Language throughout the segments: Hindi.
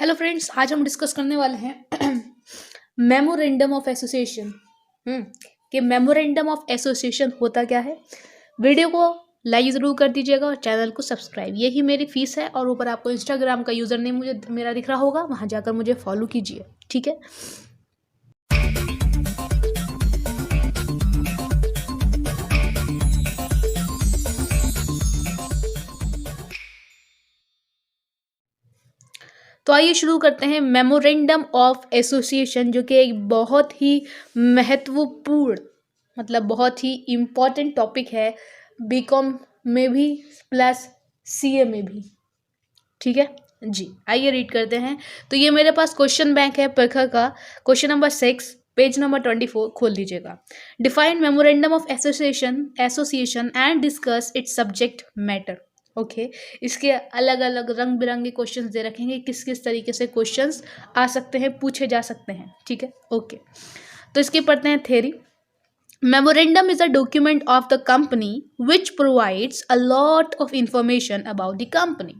हेलो फ्रेंड्स, आज हम डिस्कस करने वाले हैं मेमोरेंडम ऑफ एसोसिएशन। कि मेमोरेंडम ऑफ एसोसिएशन होता क्या है। वीडियो को लाइक ज़रूर कर दीजिएगा और चैनल को सब्सक्राइब, यही मेरी फीस है। और ऊपर आपको इंस्टाग्राम का यूज़र नेम मुझे मेरा दिख रहा होगा, वहाँ जाकर मुझे फॉलो कीजिए, ठीक है। तो आइए शुरू करते हैं मेमोरेंडम ऑफ एसोसिएशन, जो कि एक बहुत ही महत्वपूर्ण मतलब बहुत ही इम्पॉर्टेंट टॉपिक है बीकॉम में भी प्लस सीए में भी, ठीक है जी। आइए रीड करते हैं। तो ये मेरे पास क्वेश्चन बैंक है प्रखर का, क्वेश्चन नंबर 6, पेज नंबर 24 खोल लीजिएगा। Define memorandum of association and discuss it's subject matter. Okay, इसके अलग अलग रंग बिरंगे क्वेश्चंस दे रखेंगे, किस किस तरीके से क्वेश्चंस आ सकते हैं, पूछे जा सकते हैं, ठीक है। ओके, तो इसकी पढ़ते हैं theory. Memorandum is a document of the company which provides a lot of information about the company.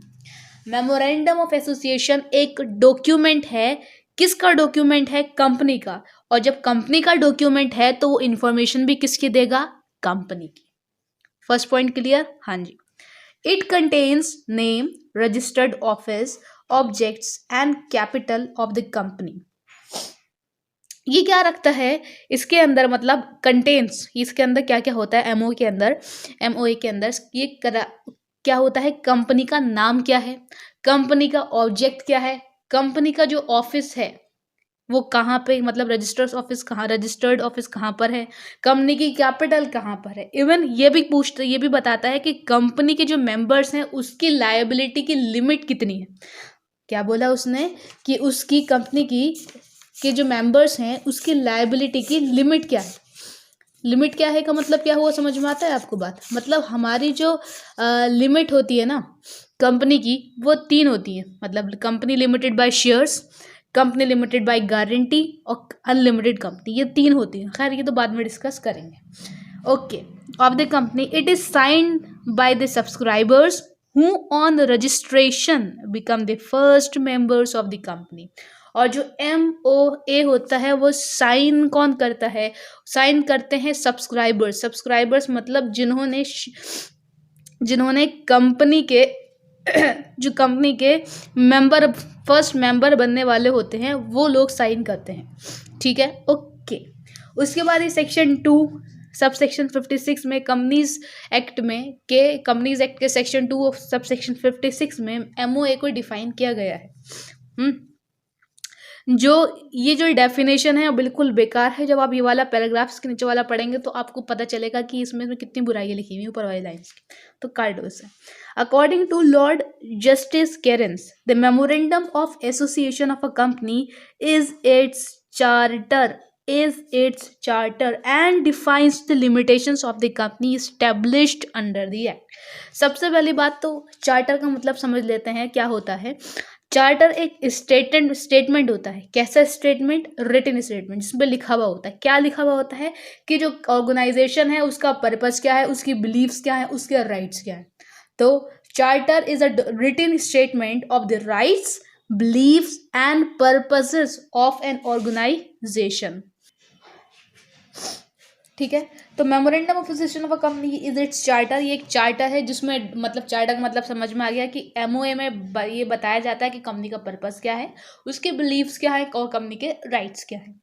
Memorandum of Association एक डॉक्यूमेंट है। किसका डॉक्यूमेंट है? कंपनी का। और जब कंपनी का डॉक्यूमेंट है तो वो इंफॉर्मेशन भी किसकी देगा? कंपनी की। First point clear? हाँ जी। It contains name, registered office, objects and capital of the company. ये क्या रखता है इसके अंदर, मतलब कंटेंट्स, इसके अंदर क्या क्या होता है एमओए के अंदर ये क्या होता है? कंपनी का नाम क्या है, कंपनी का ऑब्जेक्ट क्या है, कंपनी का जो ऑफिस है वो कहाँ पे, मतलब रजिस्टर्ड ऑफिस कहाँ पर है, कंपनी की कैपिटल कहाँ पर है। इवन ये भी बताता है कि कंपनी के जो मेंबर्स हैं उसकी लायबिलिटी की लिमिट कितनी है। क्या बोला उसने कि उसकी कंपनी की के जो मेंबर्स हैं उसकी लायबिलिटी की लिमिट क्या है। लिमिट क्या है का मतलब क्या हुआ, समझ में आता है आपको बात? मतलब हमारी जो लिमिट होती है ना कंपनी की, वो 3 होती है। मतलब company limited by shares, company limited by guarantee और अनलिमिटेड कंपनी, ये 3 होती है। खैर ये तो बाद में डिस्कस करेंगे। Okay, of the company it is signed by the subscribers who on registration become the first members of the company। और जो MOA होता है वो साइन कौन करता है? साइन करते हैं सब्सक्राइबर्स मतलब जिन्होंने कंपनी के जो कंपनी के मेंबर, फर्स्ट मेंबर बनने वाले होते हैं, वो लोग साइन करते हैं, ठीक है। ओके, उसके बाद ये सेक्शन 2 सब सेक्शन 56 में कंपनीज एक्ट के सेक्शन 2 सब सेक्शन 56 में MOA को डिफाइन किया गया है। जो डेफिनेशन है बिल्कुल बेकार है। जब आप ये वाला पैराग्राफ्स के नीचे वाला पढ़ेंगे तो आपको पता चलेगा कि इसमें कितनी बुराइयां लिखी हुई ऊपर वाली लाइन्स की, तो काट दो इसे। According to Lord Justice Cairns, the memorandum of association of a company is its charter and defines the limitations of the company established under the act। सबसे पहली बात तो चार्टर का मतलब समझ लेते हैं क्या होता है। चार्टर एक स्टेटमेंट होता है। कैसा स्टेटमेंट? रिटन स्टेटमेंट, जिसमें लिखा हुआ होता है। क्या लिखा हुआ होता है कि जो ऑर्गेनाइजेशन है उसका पर्पस क्या है, उसकी बिलीव्स क्या है, उसके राइट्स क्या है। तो charter is a written statement of the rights, believes and purposes of an organization, ठीक है। तो memorandum of association of a company is its charter. ये एक चार्टर है जिसमें, मतलब चार्टर का मतलब समझ में आ गया कि MOA में ये बताया जाता है कि कंपनी का पर्पस क्या है, उसके बिलीव्स क्या है और कंपनी के राइट्स क्या है।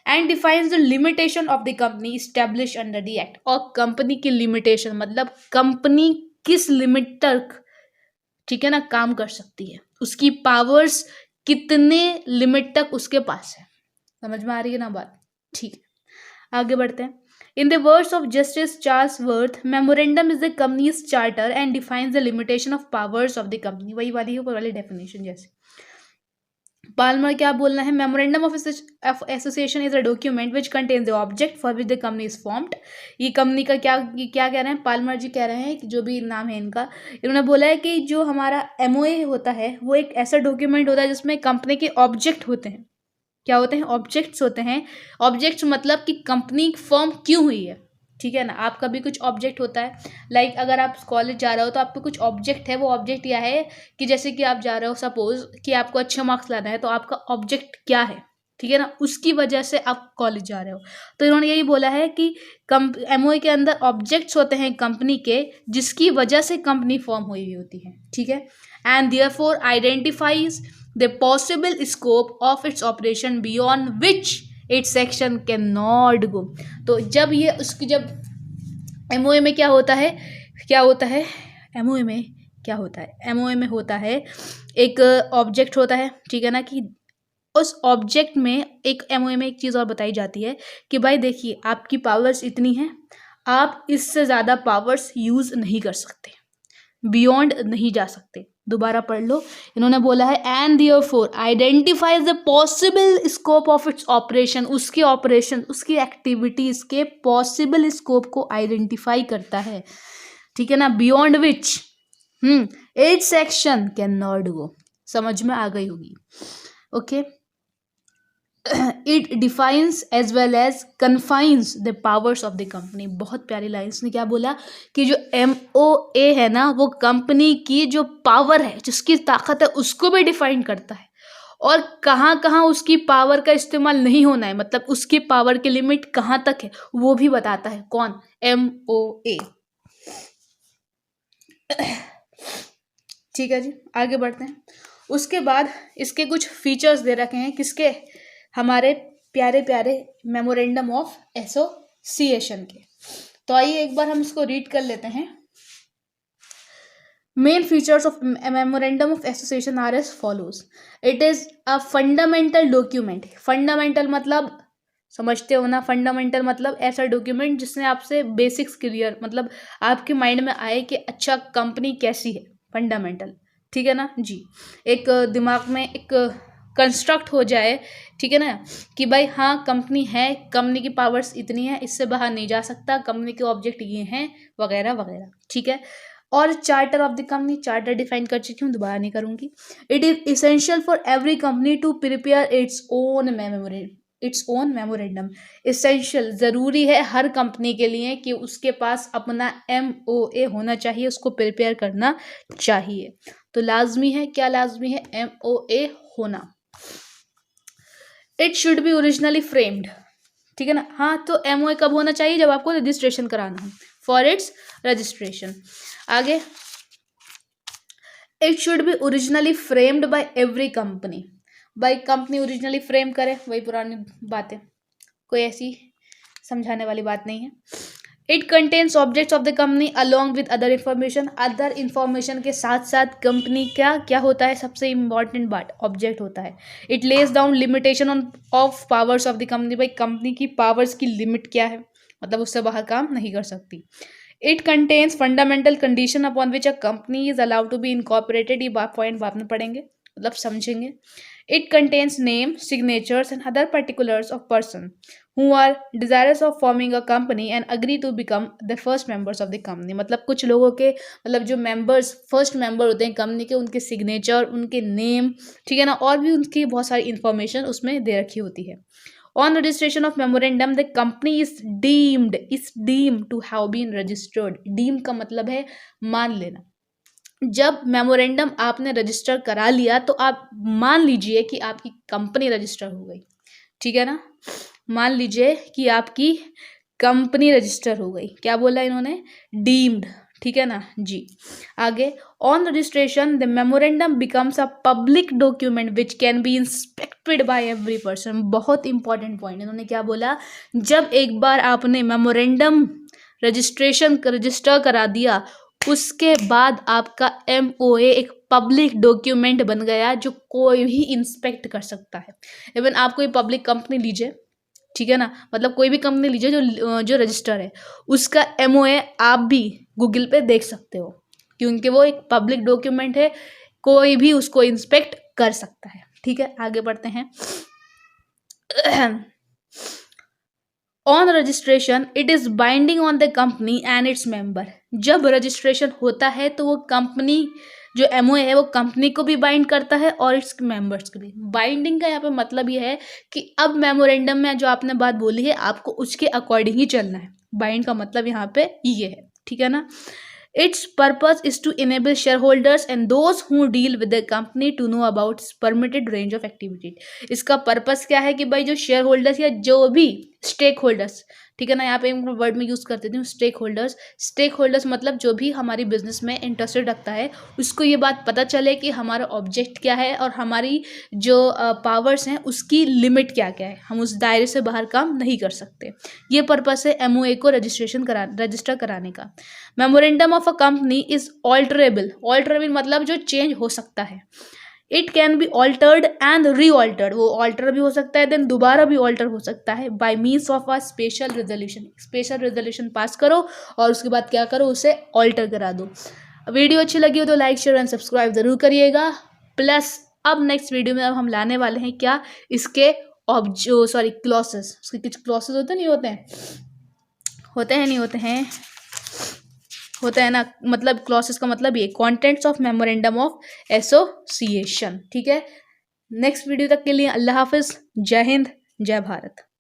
And defines the limitation of the company establish under the act. और कंपनी की लिमिटेशन मतलब कंपनी किस लिमिट तक, ठीक है ना, काम कर सकती है, उसकी पावर्स कितने लिमिट तक उसके पास है। समझ में आ रही है ना बात? ठीक है, आगे बढ़ते हैं। In the words of Justice Charles Worth, memorandum is the company's charter and defines the limitation of powers of the company। वही वाली है ऊपर वाली डेफिनेशन जैसे। पाल्मर क्या बोलना है? Memorandum of association is a document which contains the object for which the company is formed. ये कंपनी का क्या कह रहे हैं पाल्मर जी? कह रहे हैं कि जो भी नाम है इनका, इन्होंने बोला है कि जो हमारा MOA होता है वो एक ऐसा डॉक्यूमेंट होता है जिसमें कंपनी के ऑब्जेक्ट होते हैं। क्या होते हैं? ऑब्जेक्ट्स होते हैं। ऑब्जेक्ट्स मतलब कि कंपनी फॉर्म क्यों हुई है, ठीक है ना। आपका भी कुछ ऑब्जेक्ट होता है, लाइक अगर आप कॉलेज जा रहे हो तो आपको कुछ ऑब्जेक्ट है। वो ऑब्जेक्ट यह है कि जैसे कि आप जा रहे हो, सपोज कि आपको अच्छे मार्क्स लाना है, तो आपका ऑब्जेक्ट क्या है, ठीक है ना, उसकी वजह से आप कॉलेज जा रहे हो। तो इन्होंने यही बोला है कि एमओए के अंदर ऑब्जेक्ट्स होते हैं कंपनी के, जिसकी वजह से कंपनी फॉर्म हुई होती है, ठीक है। And therefore identifies the possible scope of its operation beyond which its action can not गो। तो जब ये उसकी जब एमओए में क्या होता है, एमओए में क्या होता है, एमओए में होता है एक ऑब्जेक्ट होता है, ठीक है ना, कि उस ऑब्जेक्ट में एक एमओए में एक चीज़ और बताई जाती है कि भाई देखिए आपकी पावर्स इतनी हैं, आप इससे ज़्यादा पावर्स यूज़ नहीं कर सकते, बियॉन्ड नहीं जा सकते। दोबारा पढ़ लो, इन्होंने बोला है and therefore identifies the possible scope of its operation, उसके ऑपरेशन, उसकी एक्टिविटीज के पॉसिबल स्कोप को आइडेंटिफाई करता है, ठीक है ना, beyond which its action can not go. समझ में आ गई होगी, okay. It defines as well as confines the powers of the company. बहुत प्यारी लाइन्स ने क्या बोला कि जो MOA है ना, वो कंपनी की जो पावर है, जिसकी ताकत है, उसको भी डिफाइन करता है, और कहाँ कहाँ उसकी पावर का इस्तेमाल नहीं होना है, मतलब उसकी पावर की लिमिट कहाँ तक है, वो भी बताता है। कौन? MOA। ठीक है जी, आगे बढ़ते हैं। उसके बाद इसके कुछ फीचर्स दे रखे हैं, किसके? हमारे प्यारे प्यारे मेमोरेंडम ऑफ एसोसिएशन के। तो आइए एक बार हम इसको रीड कर लेते हैं। Main features of memorandum of association are as follows. It is a fundamental document. Fundamental मतलब समझते हो ना, फंडामेंटल मतलब ऐसा डॉक्यूमेंट जिसने आपसे बेसिक्स क्लियर, मतलब आपके माइंड में आए कि अच्छा कंपनी कैसी है, फंडामेंटल, ठीक है ना जी। एक दिमाग में एक कंस्ट्रक्ट हो जाए, ठीक है ना, कि भाई हाँ कंपनी है, कंपनी की पावर्स इतनी है, इससे बाहर नहीं जा सकता, कंपनी के ऑब्जेक्ट ये हैं, वगैरह वगैरह, ठीक है। और charter of the company, charter define कर चुकी हूँ, दोबारा नहीं करूँगी। It is essential for every company to prepare its own memorandum. Essential, ज़रूरी है हर कंपनी के लिए कि उसके पास अपना MOA होना चाहिए, उसको प्रिपेयर करना चाहिए। तो लाजमी है, क्या लाजमी है? MOA होना। It should be originally framed, ठीक है ना। हाँ, तो MOA कब होना चाहिए? जब आपको रजिस्ट्रेशन कराना हो, फॉर इट्स रजिस्ट्रेशन। आगे, it should be originally framed bye every company. By company originally frame करे, वही पुरानी बात है, कोई ऐसी समझाने वाली बात नहीं है। It contains objects of the company along with other information. Other information के साथ साथ कंपनी का क्या होता है? सबसे इंपॉर्टेंट बात, ऑब्जेक्ट होता है। It lays down limitation on of powers of the company. भाई कंपनी की पावर्स की लिमिट क्या है, मतलब उससे बाहर काम नहीं कर सकती। It contains fundamental condition upon which a company is allowed to be incorporated. ये पॉइंट बाद में पढ़ेंगे, मतलब समझेंगे। It contains name, signatures and other particulars of person who are desirous of forming a company and agree to become the first members of the company। मतलब कुछ लोगों के, मतलब जो members, first member होते हैं कंपनी के, उनके signature, उनके name, ठीक है ना, और भी उनकी बहुत सारी information उसमें दे रखी होती है। On registration of memorandum, the company is deemed to have been registered। Deemed का मतलब है मान लेना। जब मेमोरेंडम आपने रजिस्टर करा लिया तो आप मान लीजिए कि आपकी कंपनी रजिस्टर हो गई, ठीक है ना। मान लीजिए कि आपकी कंपनी रजिस्टर हो गई। क्या बोला इन्होंने? डीम्ड, ठीक है ना जी। आगे, on registration the memorandum becomes a public document which can be inspected bye every person. बहुत इंपॉर्टेंट पॉइंट, इन्होंने क्या बोला? जब एक बार आपने मेमोरेंडम रजिस्टर करा दिया, उसके बाद आपका MOA एक पब्लिक डॉक्यूमेंट बन गया जो कोई भी इंस्पेक्ट कर सकता है। इवन आप कोई पब्लिक कंपनी लीजिए, ठीक है ना, मतलब कोई भी कंपनी लीजिए जो रजिस्टर है, उसका MOA आप भी गूगल पे देख सकते हो, क्योंकि वो एक पब्लिक डॉक्यूमेंट है, कोई भी उसको इंस्पेक्ट कर सकता है। ठीक है, आगे बढ़ते हैं। On registration it is binding on the company and its member. जब रजिस्ट्रेशन होता है तो वो कंपनी, जो MOA है, वो कंपनी को भी बाइंड करता है और इट्स मेंबर्स को भी। बाइंडिंग का यहाँ पे मतलब ये है कि अब मेमोरेंडम में जो आपने बात बोली है, आपको उसके अकॉर्डिंग ही चलना है। बाइंड का मतलब यहाँ पे ये है, ठीक है ना। Its purpose is to enable share holders and those who deal with the company to know about permitted range of activity. इसका पर्पस क्या है कि भाई जो शेयर होल्डर्स या जो भी स्टेक होल्डर्स, ठीक है ना, यहाँ पे मैं वर्ड में यूज़ कर देती हूँ स्टेक होल्डर्स। स्टेक होल्डर्स मतलब जो भी हमारी बिजनेस में इंटरेस्टेड रखता है उसको ये बात पता चले कि हमारा ऑब्जेक्ट क्या है और हमारी जो पावर्स हैं उसकी लिमिट क्या क्या है, हम उस दायरे से बाहर काम नहीं कर सकते। ये पर्पस है MOA को रजिस्टर कराने का। Memorandum of a company is alterable. Alterable मतलब जो चेंज हो सकता है। It can be altered and re altered, वो ऑल्टर भी हो सकता है देन दोबारा भी ऑल्टर हो सकता है bye means of a special resolution. Special resolution pass करो और उसके बाद क्या करो, उसे ऑल्टर करा दो। वीडियो अच्छी लगी हो तो लाइक शेयर एंड सब्सक्राइब जरूर करिएगा। प्लस अब नेक्स्ट वीडियो में अब हम लाने वाले हैं क्या, इसके क्लॉसेस। उसके कुछ क्लॉसेस होते नहीं होते हैं, होता है ना, मतलब क्लॉसेस का मतलब ये contents of memorandum of association, ठीक है। नेक्स्ट वीडियो तक के लिए अल्लाह हाफिज, जय हिंद, जय भारत।